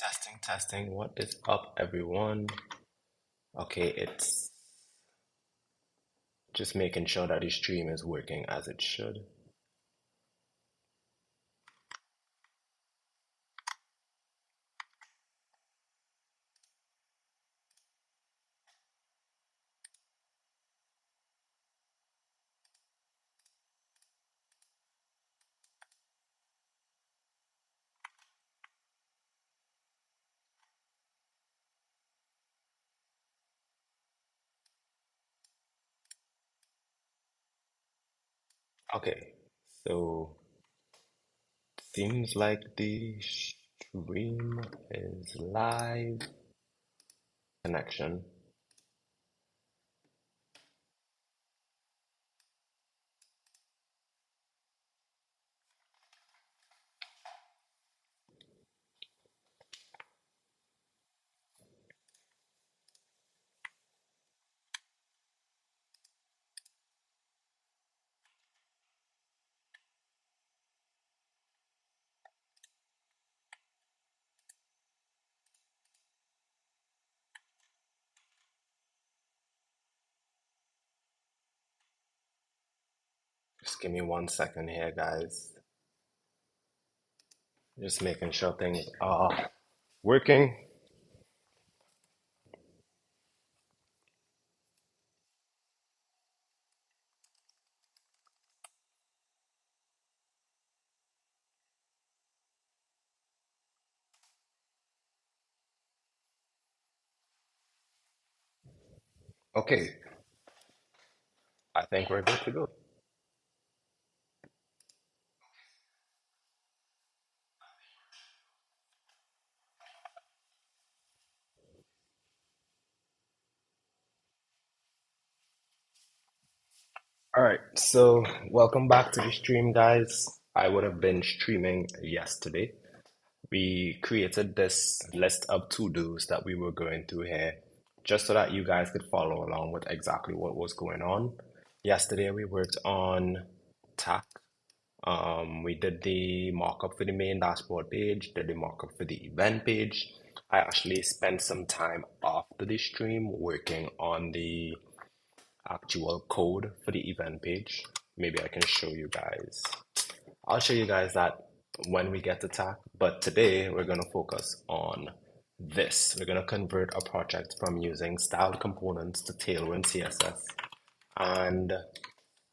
Testing, testing. What is up, everyone? Okay, it's just making sure that the stream is working as it should. Okay, so seems like the stream is live. Connection. Just give me 1 second here, guys. Just making sure things are working. Okay, I think we're good to go. All right, so welcome back to the stream, guys. I would have been streaming yesterday. We created this list of to-dos that we were going through here just so that you guys could follow along with exactly what was going on. Yesterday, we worked on TAC. We did the markup for the main dashboard page, did the markup for the event page. I actually spent some time after the stream working on the actual code for the event page. Maybe I can show you guys. I'll show you guys that when we get to TAC, but today we're going to focus on this. We're going to convert a project from using styled components to Tailwind CSS. And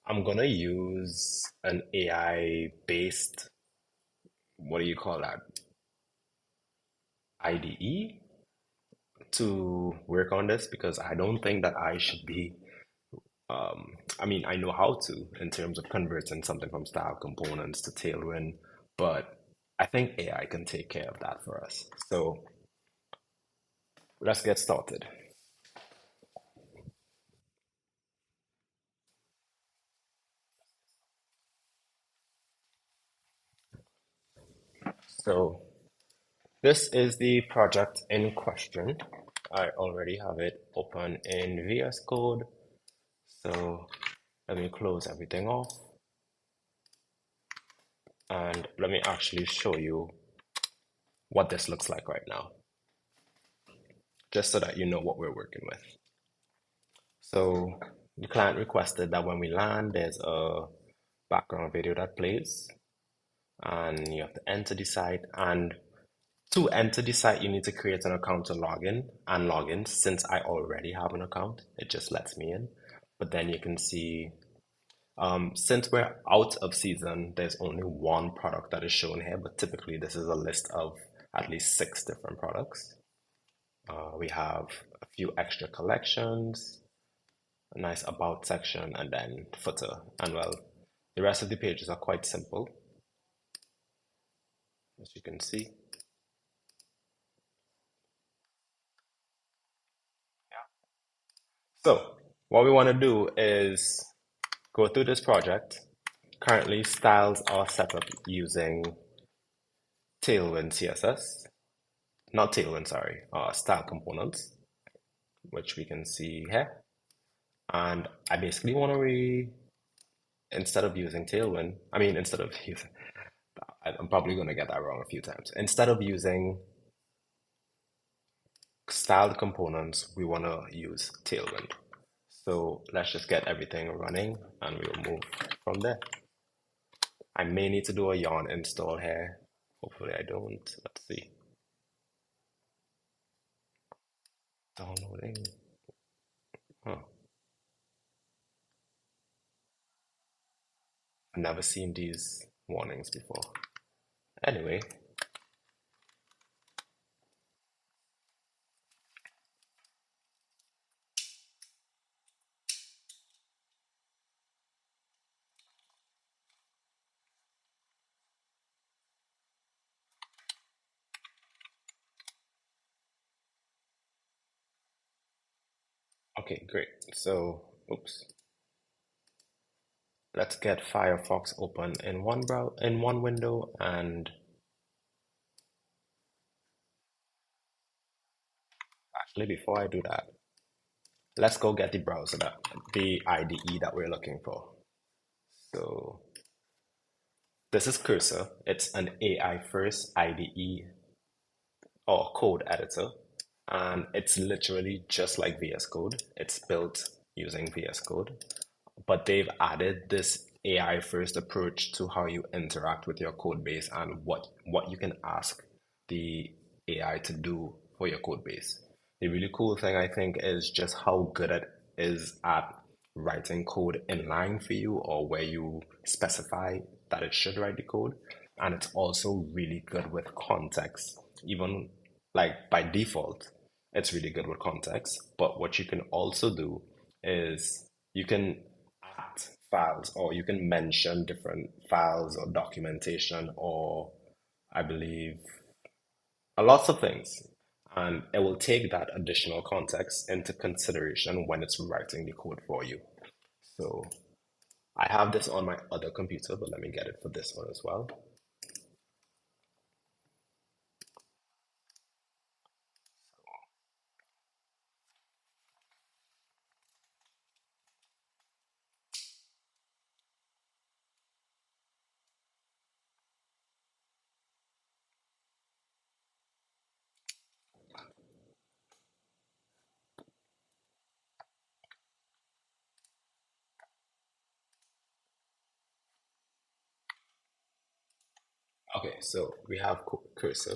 I'm going to use an AI-based, what do you call that? IDE to work on this because I don't think that I should be I mean, I know how to in terms of converting something from style components to Tailwind, but I think AI can take care of that for us. So let's get started. So this is the project in question. I already have it open in VS Code. So let me close everything off and let me actually show you what this looks like right now, just so that you know what we're working with. So the client requested that when we land, there's a background video that plays, and you have to enter the site. And to enter the site, you need to create an account to log in and log in. Since I already have an account, it just lets me in. But then you can see, since we're out of season, there's only one product that is shown here, but typically this is a list of at least 6 different products. We have a few extra collections, a nice about section, and then footer. And well, the rest of the pages are quite simple, as you can see. So what we want to do is go through this project. Currently, styles are set up using Tailwind CSS, not Tailwind, sorry, style components, which we can see here. And I basically want to instead of using Tailwind, I mean, instead of using, I'm probably going to get that wrong a few times. Instead of using styled components, we want to use Tailwind. So let's just get everything running and we'll move from there. I may need to do a yarn install here. Hopefully I don't. Let's see. Downloading. Huh. I've never seen these warnings before. Anyway, okay, great. So, oops. Let's get Firefox open in one window, and actually before I do that, let's go get the browser the IDE that we're looking for. So this is Cursor. It's an AI first IDE or code editor, and it's literally just like VS Code. It's built using VS Code, but they've added this AI first approach to how you interact with your code base and what you can ask the AI to do for your code base. The really cool thing I think is just how good it is at writing code in line for you or where you specify that it should write the code. And it's also really good with context. Even like by default, it's really good with context. But what you can also do is you can add files or you can mention different files or documentation or I believe a lots of things. And it will take that additional context into consideration when it's writing the code for you. So I have this on my other computer, but let me get it for this one as well. Okay, so we have cursor.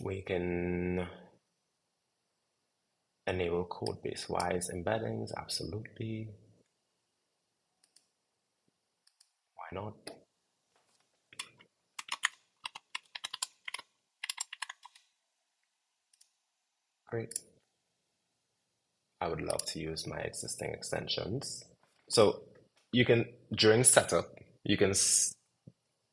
We can enable code base wise embeddings. Absolutely. Why not? Great. I would love to use my existing extensions. So you can, during setup, you can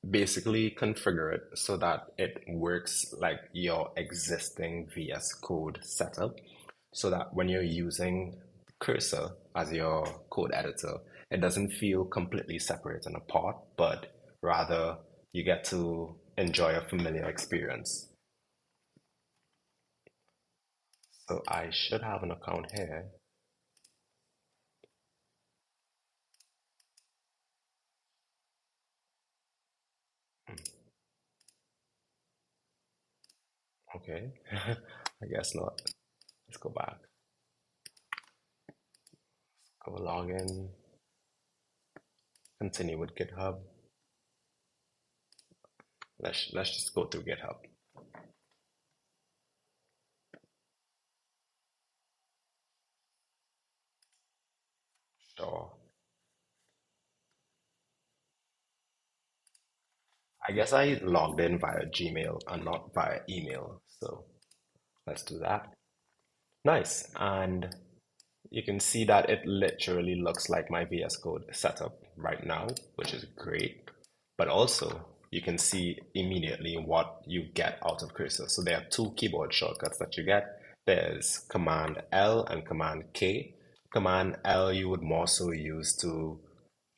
basically configure it so that it works like your existing VS Code setup so that when you're using Cursor as your code editor, it doesn't feel completely separate and apart, but rather you get to enjoy a familiar experience. So I should have an account here. Okay, I guess not. Let's go back. Go log in, continue with GitHub. Let's just go through GitHub. Sure. I guess I logged in via Gmail and not via email. So let's do that. Nice. And you can see that it literally looks like my VS Code setup right now, which is great. But also, you can see immediately what you get out of Cursor. So there are two keyboard shortcuts that you get. There's Command L and Command K. Command L you would more so use to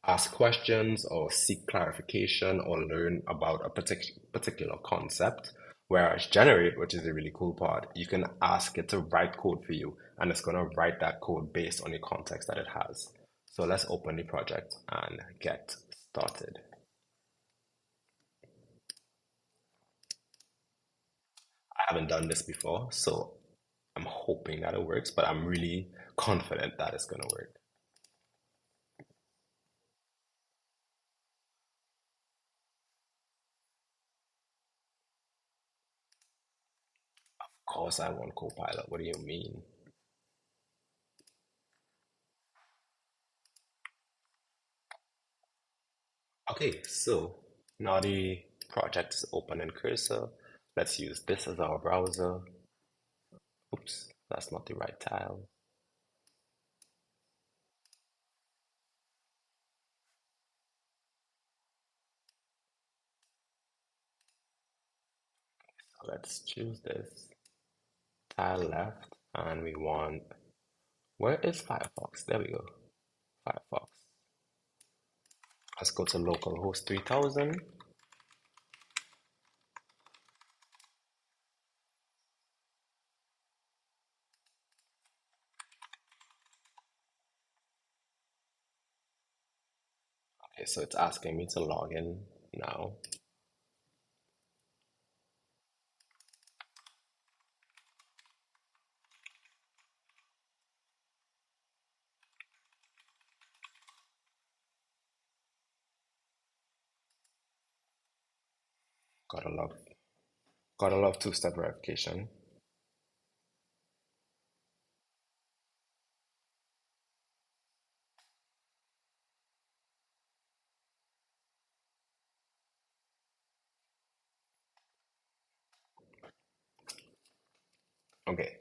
ask questions or seek clarification or learn about a particular concept. Whereas generate, which is a really cool part, you can ask it to write code for you and it's going to write that code based on the context that it has. So let's open the project and get started. I haven't done this before, so I'm hoping that it works, but I'm really confident that it's gonna work. Of course, I want Copilot. What do you mean? Okay, so now the project is open in Cursor. Let's use this as our browser. Oops, that's not the right tile. So let's choose this tile left, and we want, where is Firefox? There we go, Firefox. Let's go to localhost 3000. Okay, so it's asking me to log in now. Gotta love, gotta love two-step verification. Okay,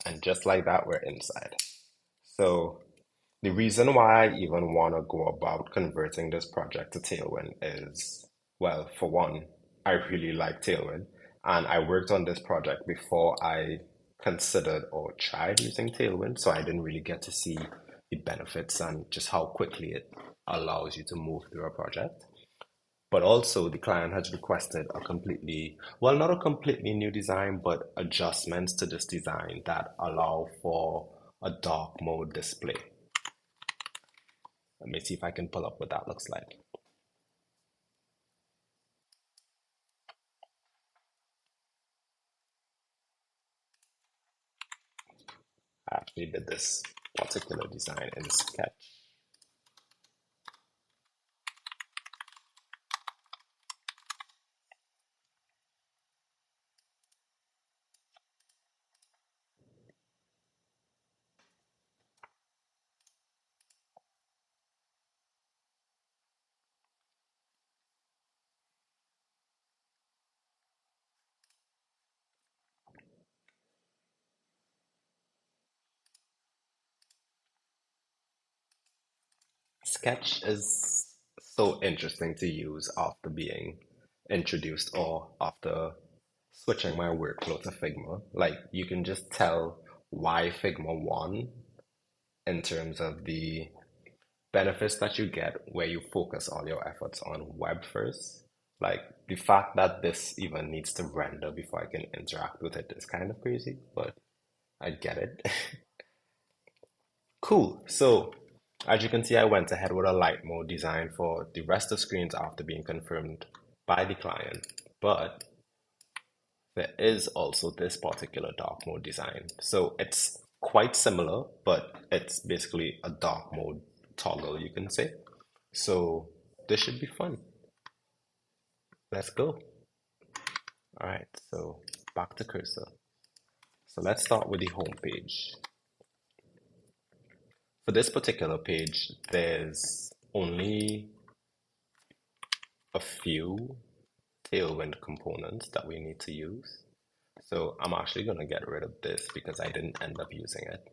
and just like that, we're inside. So the reason why I even want to go about converting this project to Tailwind is, well, for one, I really like Tailwind, and I worked on this project before I considered or tried using Tailwind, so I didn't really get to see the benefits and just how quickly it allows you to move through a project. But also, the client has requested a completely, well, not a completely new design, but adjustments to this design that allow for a dark mode display. Let me see if I can pull up what that looks like. I actually did this particular design in Sketch. Sketch is so interesting to use after being introduced or after switching my workflow to Figma. Like you can just tell why Figma won in terms of the benefits that you get where you focus all your efforts on web first. Like the fact that this even needs to render before I can interact with it is kind of crazy, but I get it. Cool. So as you can see, I went ahead with a light mode design for the rest of screens after being confirmed by the client. But there is also this particular dark mode design. So it's quite similar, but it's basically a dark mode toggle, you can say. So this should be fun. Let's go. All right, so back to cursor. So let's start with the home page. For this particular page, there's only a few Tailwind components that we need to use. So I'm actually going to get rid of this because I didn't end up using it.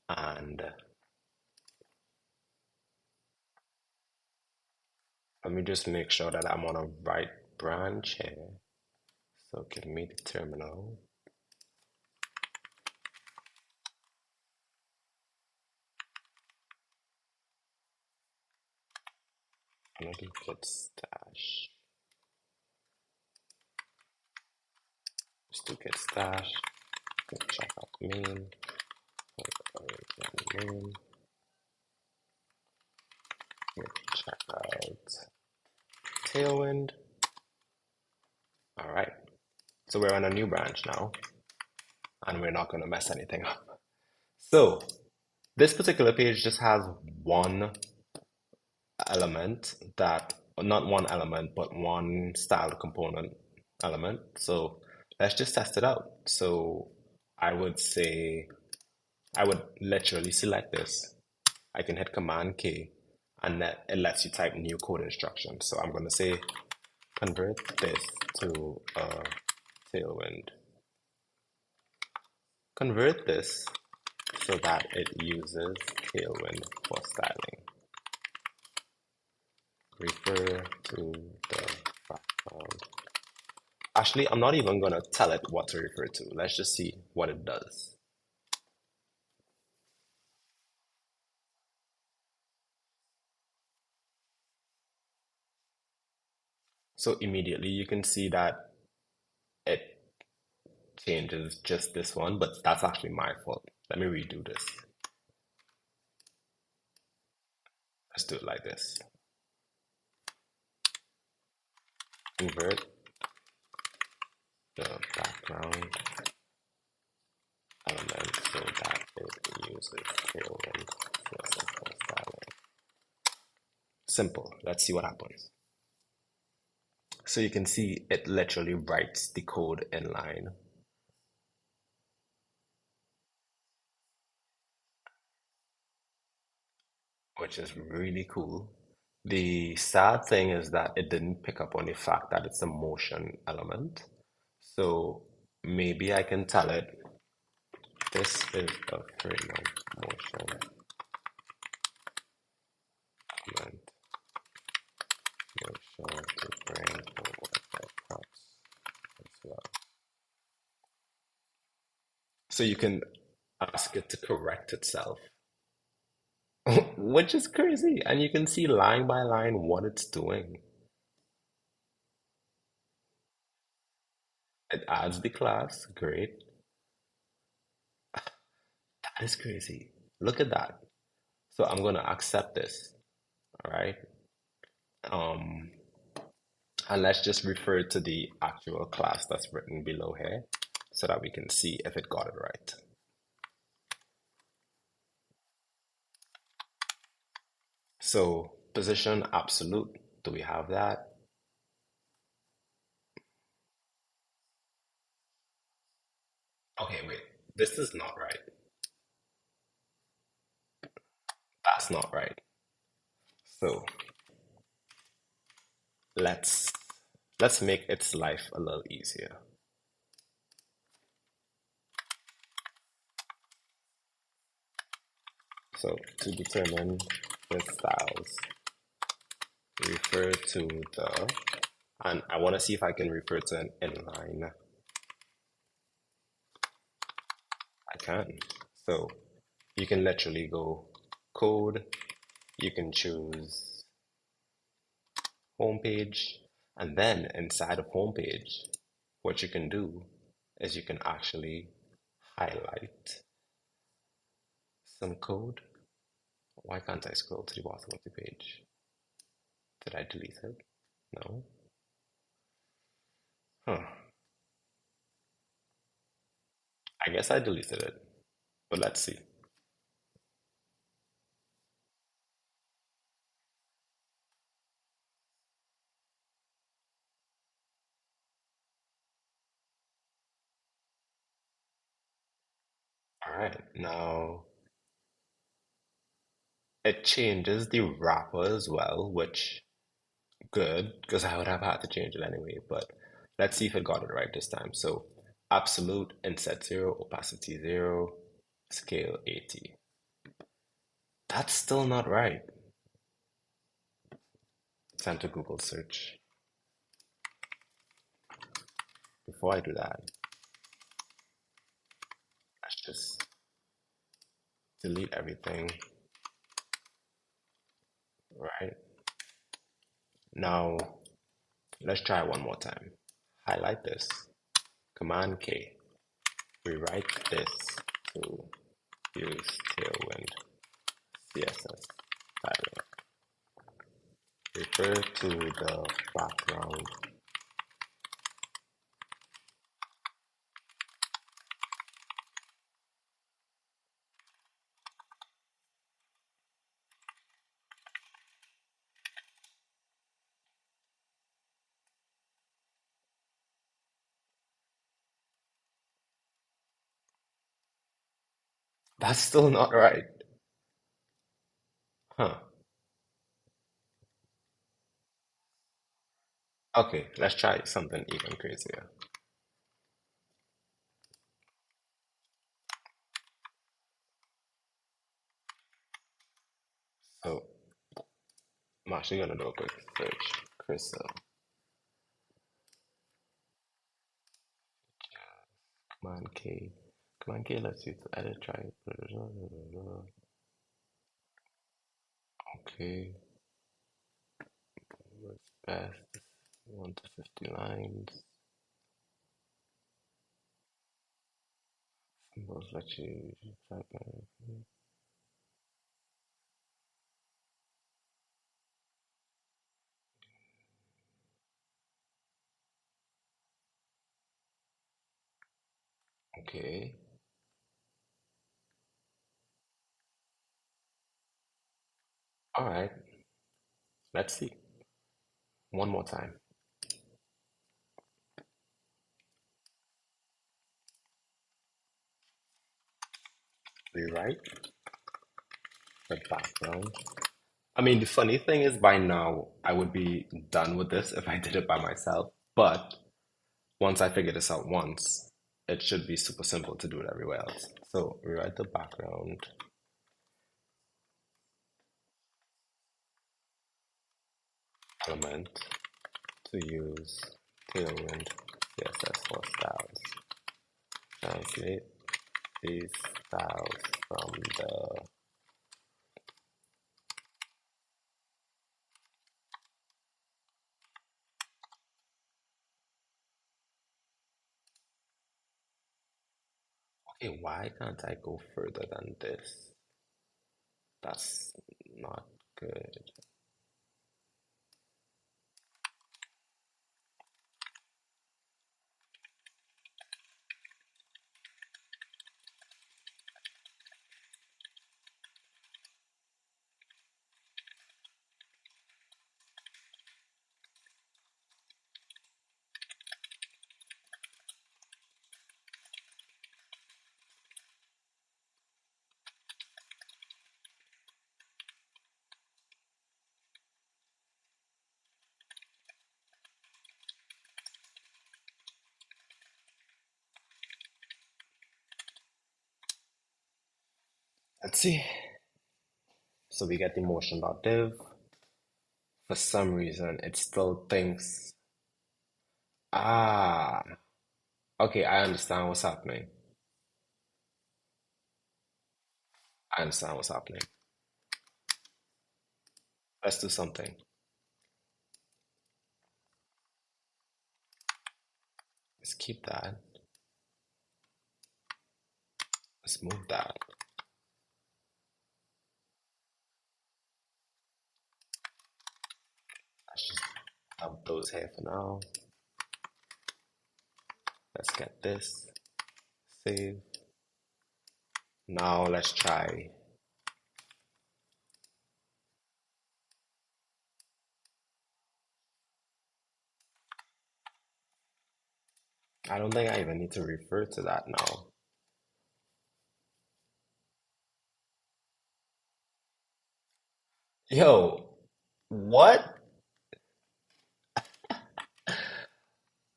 And let me just make sure that I'm on a right branch here. So give me the terminal. I'm going to do git stash. Just do git stash. Check out main. Main. Check out Tailwind. All right. So we're on a new branch now. and we're not going to mess anything up. So this particular page just has one element that, not one element, but one styled component element. So let's just test it out. So I would say, I would literally select this. I can hit Command K and that it lets you type new code instructions. So I'm going to say convert this to a Tailwind. Convert this so that it uses Tailwind for styling. Refer to the background. Actually, I'm not even going to tell it what to refer to. Let's just see what it does. So immediately you can see that it changes just this one, but that's actually my fault. Let me redo this. Let's do it like this. Convert the background element so that it uses Tailwind CSS for styling. Simple. Let's see what happens. So you can see it literally writes the code in line. Which is really cool. The sad thing is that it didn't pick up on the fact that it's a motion element. So maybe I can tell it this is a frame of motion element. Make sure to bring forward the props as well. So you can ask it to correct itself, which is crazy. And you can see line by line what it's doing. It adds the class, great. That is crazy. Look at that. So I'm going to accept this, all right? Um, and let's just refer to the actual class that's written below here so that we can see if it got it right. So position absolute, do we have that? Okay, wait, this is not right. That's not right. So let's let's make its life a little easier. So to determine the styles, refer to the, and I want to see if I can refer to an inline. I can. So you can literally go code, you can choose homepage, and then inside of homepage, what you can do is you can actually highlight some code. Why can't I scroll to the bottom of the page? Did I delete it? No. Huh. I guess I deleted it, but let's see. All right, now it changes the wrapper as well, which good, because I would have had to change it anyway, but let's see if it got it right this time. So absolute, inset 0, opacity 0, scale 80. That's still not right. Time to Google search. Before I do that, let's just delete everything, right? Now, let's try one more time. Highlight this, Command K, rewrite this to use Tailwind CSS styling. Refer to the background That's still not right. Huh. Okay, let's try something even crazier. So I'm actually gonna do a quick search. Crystal. Command K. Command K lets you to edit, try. Okay. What's best? 1 to 50 lines. Symbols let you type in. Okay. All right. Let's see. One more time. Rewrite the background. I mean, the funny thing is, by now, I would be done with this if I did it by myself. But once I figure this out once, it should be super simple to do it everywhere else. So rewrite the background element to use Tailwind CSS for styles. Translate these styles from the. Okay, why can't I go further than this? That's not good. Let's see. So we get the motion.div. For some reason, it still thinks, ah, okay, I understand what's happening. I understand what's happening. Let's do something. Let's keep that. Let's move that. Let's just dump those here for now. Let's get this. Save. Now let's try. I don't think I even need to refer to that now. Yo, what?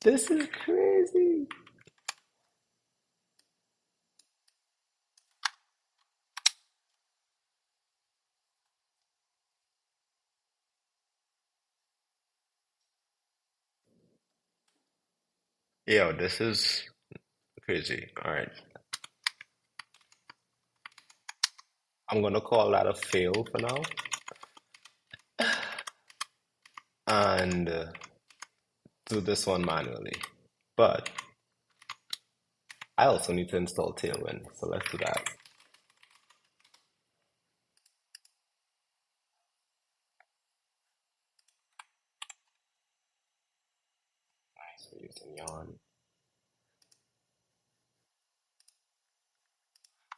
This is crazy. Yo, this is crazy. All right. I'm gonna call that a fail for now and do this one manually. But I also need to install Tailwind, so let's do that. Nice, we're using Yarn.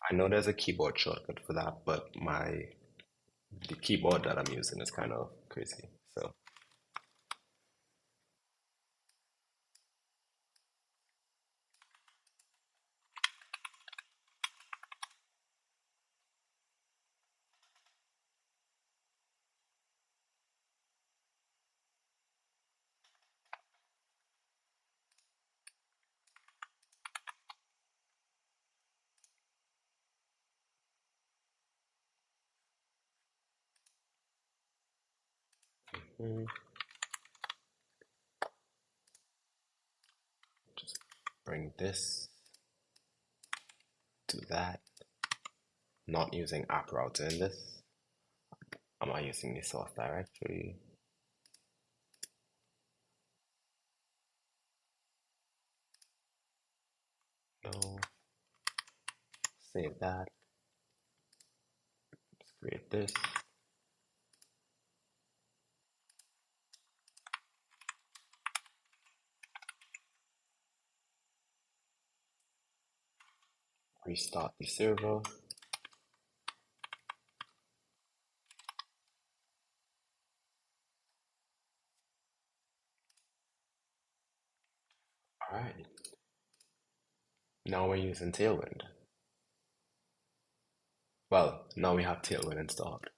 I know there's a keyboard shortcut for that, but the keyboard that I'm using is kind of crazy. So Mhm. Just bring this to that. Not using app router in this. Am I using the source directory? No. Save that. Let's create this. Restart the server. All right. Now we're using Tailwind. Well, now we have Tailwind installed.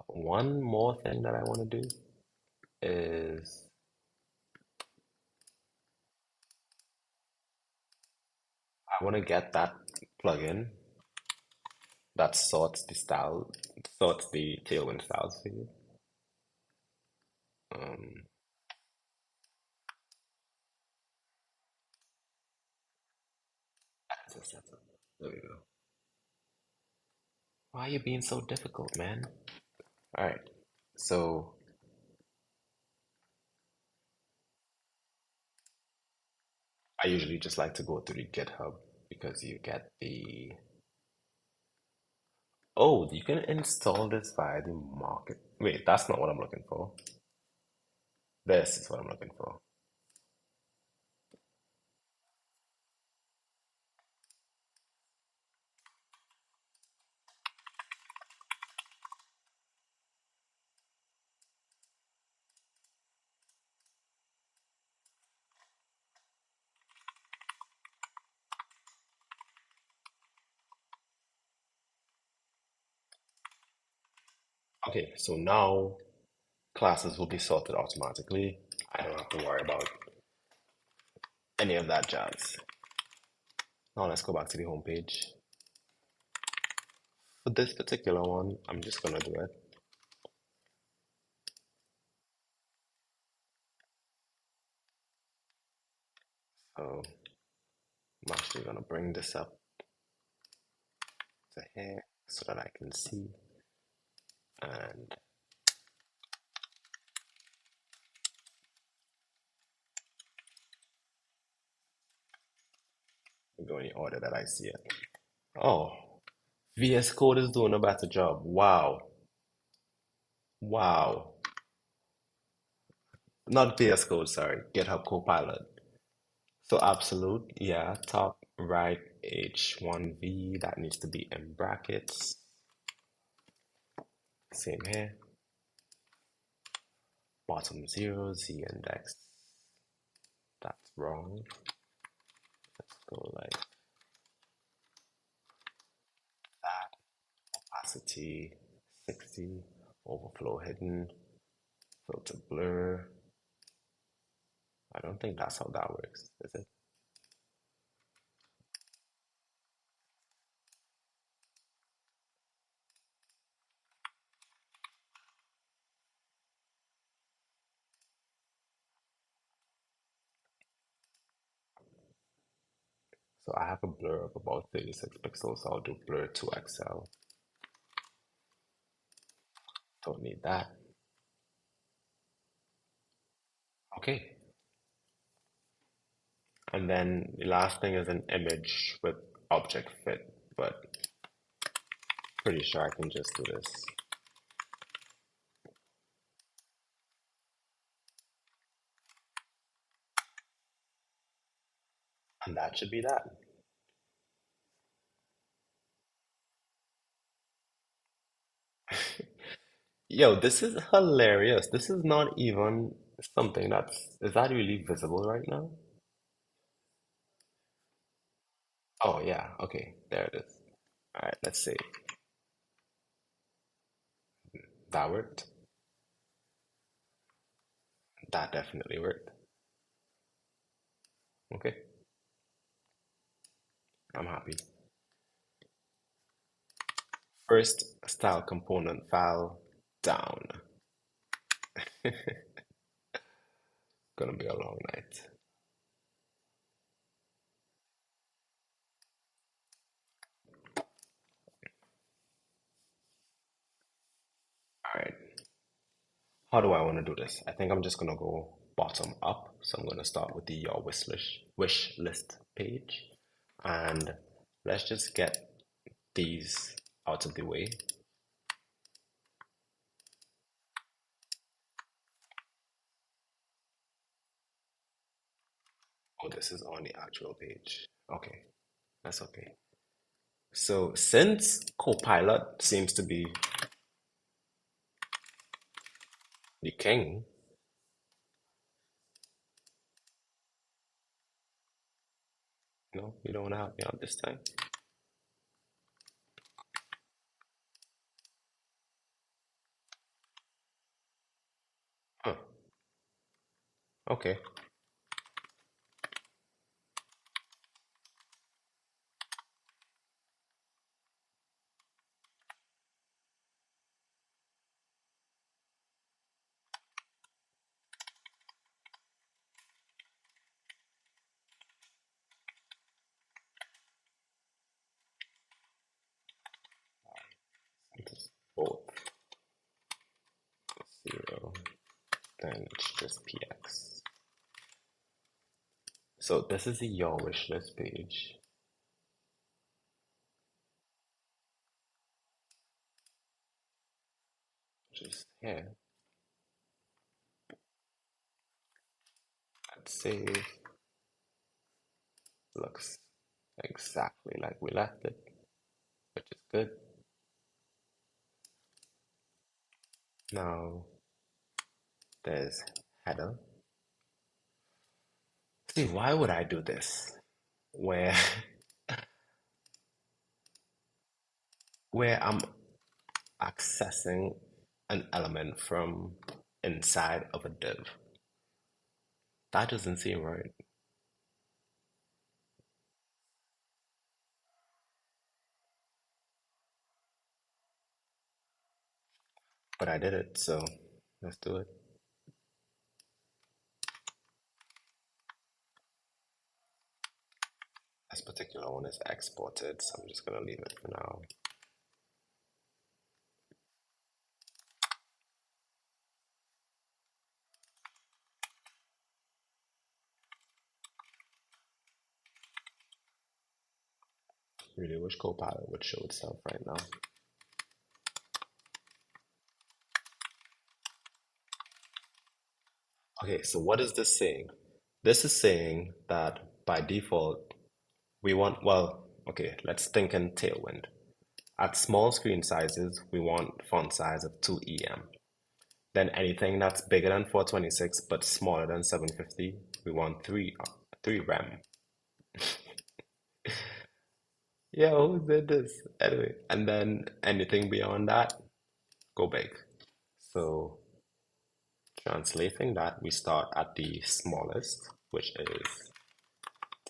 One more thing that I want to do is I want to get that plugin that sorts the Tailwind styles for you. Um, access setup. There we go. Why are you being so difficult, man? All right. So I usually just like to go through the GitHub because you get the. Oh, you can install this via the market. Wait, that's not what I'm looking for. This is what I'm looking for. Okay, so now classes will be sorted automatically. I don't have to worry about any of that jazz. Now let's go back to the home page. For this particular one, I'm just gonna do it. So I'm actually gonna bring this up to here so that I can see. And go in the order that I see it. Oh, VS Code is doing a better job. Wow. Wow. Not VS Code, sorry. GitHub Copilot. So absolute, yeah, top right H1V, that needs to be in brackets. Same here. Bottom 0, Z index. That's wrong. Let's go like that. Opacity 60. Overflow hidden. Filter blur. I don't think that's how that works, is it? So I have a blur of about 36 pixels, so I'll do blur 2XL. Don't need that. Okay. And then the last thing is an image with object fit, but pretty sure I can just do this. And that should be that. Yo, this is hilarious. This is not even something is that really visible right now? Oh yeah, okay, there it is. All right, let's see. That worked. That definitely worked. Okay, I'm happy. First style component file down. Gonna be a long night. All right. How do I want to do this? I think I'm just gonna go bottom up. So I'm gonna start with the your wish list page, and let's just get these out of the way. Oh, this is on the actual page. Okay, that's okay. So since Copilot seems to be the king, no, you don't want to help me out this time. Huh. Okay. It is both 0, then it's just px. So this is the your wish list page, which is here. Let's save. Looks exactly like we left it, which is good. Now there's header. See, why would I do this? Where where I'm accessing an element from inside of a div. That doesn't seem right, but I did it, so let's do it. This particular one is exported, so I'm just gonna leave it for now. Really wish Copilot would show itself right now. Okay, so what is this saying? This is saying that by default, we want, well, okay, let's think in Tailwind. At small screen sizes, we want font size of 2 EM. Then anything that's bigger than 426 but smaller than 750, we want 3 rem. Yeah, who did this? Anyway, and then anything beyond that, go big. So translating that, we start at the smallest, which is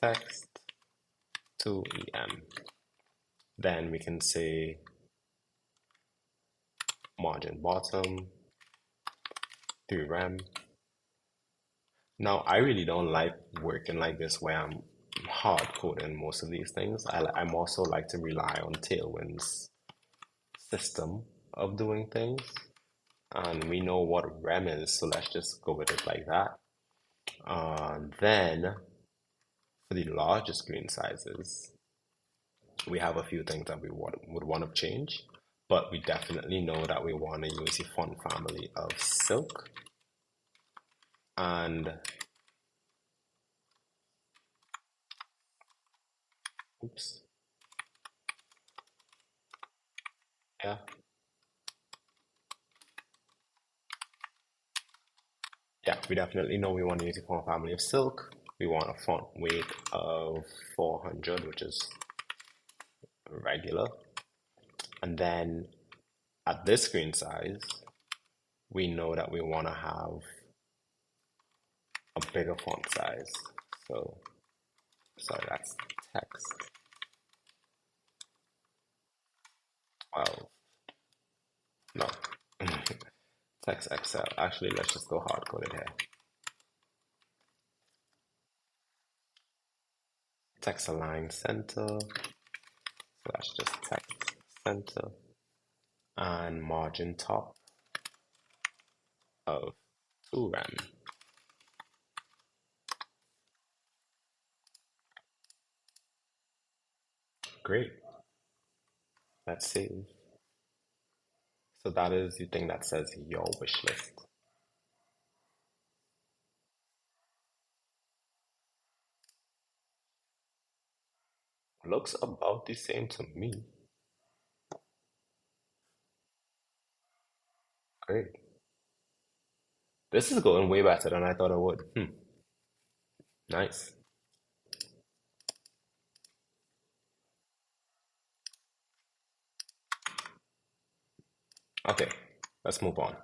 text 2 EM. Then we can say margin bottom 3 rem. Now, I really don't like working like this where I'm hard coding most of these things. I'm also like to rely on Tailwind's system of doing things. And we know what rem is, so let's just go with it like that. Then for the larger screen sizes, we have a few things that we would want to change, but we definitely know that we want to use the font family of Silk. And oops, yeah, yeah, we definitely know we want to use the font family of Silk. We want a font weight of 400, which is regular. And then at this screen size, we know that we want to have a bigger font size. So, sorry, that's text 12. No, Text Excel. Actually, let's just go hard coded here. Text align center slash just text center and margin top of 2 rem. Great. Let's save. So that is the thing that says your wish list. Looks about the same to me. Great. This is going way better than I thought it would. Nice. Okay, let's move on.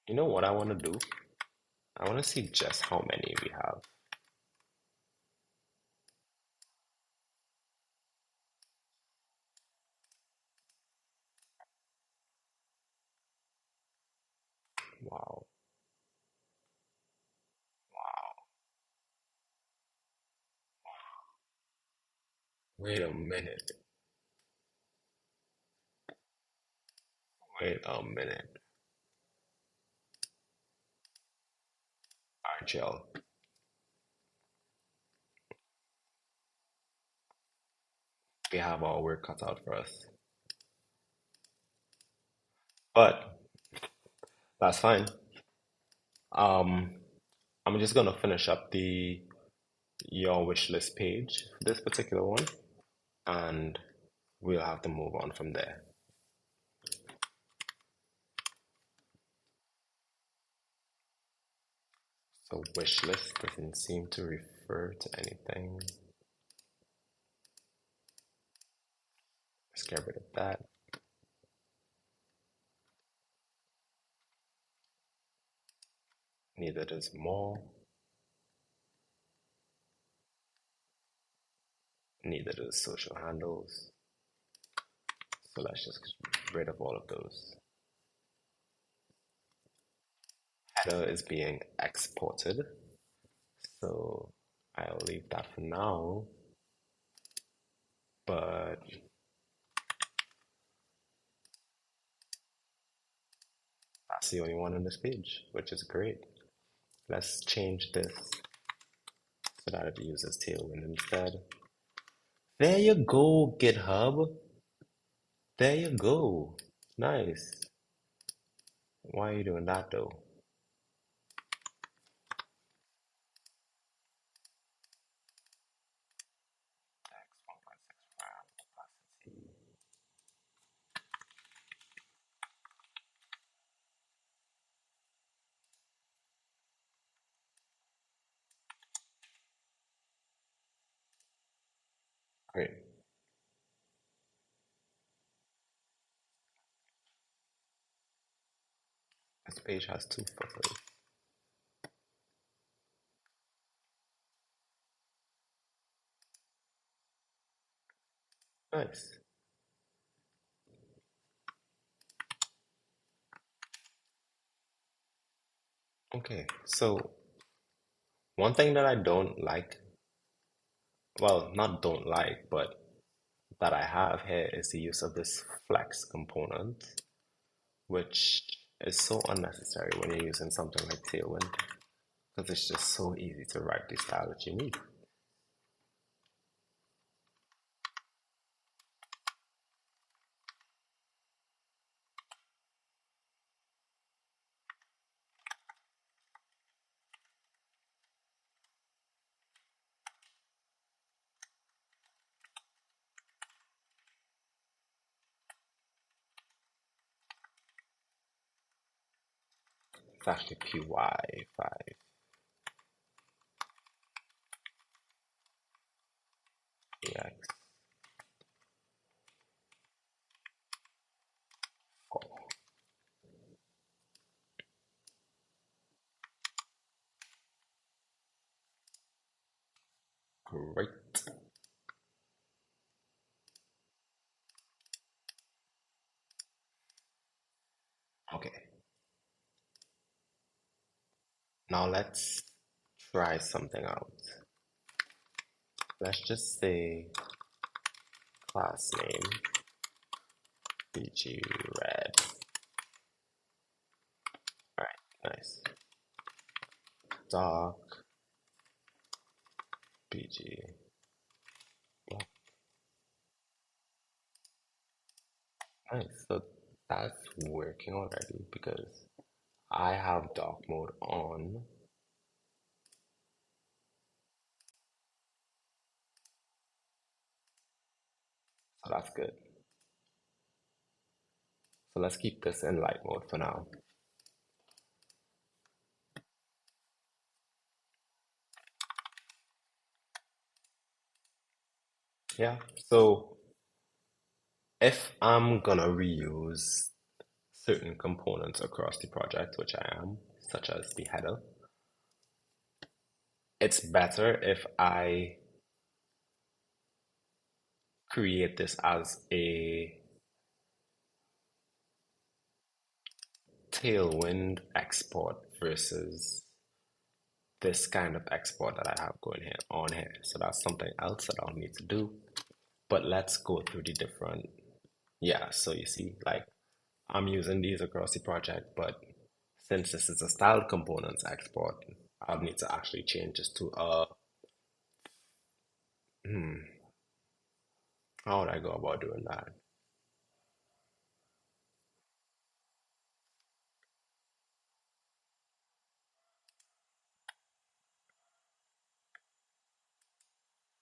You know what I want to do? I want to see just how many we have. Wow. Wait a minute. Wait a minute. All right, y'all. We have our work cut out for us. But that's fine. Um, I'm just gonna finish up the your wish list page for this particular one, and we'll have to move on from there. So wish list doesn't seem to refer to anything. Let's get rid of that. Neither does more. Neither does social handles. So let's just get rid of all of those. Header is being exported. So I'll leave that for now. But that's the only one on this page, which is great. Let's change this so that it uses Tailwind instead. There you go, GitHub. There you go. Nice. Why are you doing that though? Great. This page has 2 footers. Nice. Okay, so one thing that I don't like, well, not don't like, but that I have here is the use of this flex component, which is so unnecessary when you're using something like Tailwind, because it's just so easy to write the style that you need. It's actually PY5. EX. Great. Okay. Now let's try something out. Let's just say class name BG red. All right, nice. Dark BG black. Nice. So that's working already because I have dark mode on. So that's good. So let's keep this in light mode for now. Yeah. So if I'm gonna reuse certain components across the project, which I am, such as the header, it's better if I create this as a Tailwind export versus this kind of export that I have going here on here. So that's something else that I'll need to do. But let's go through the different, yeah, so you see, like I'm using these across the project, but since this is a styled components export, I'll need to actually change this to a, how would I go about doing that?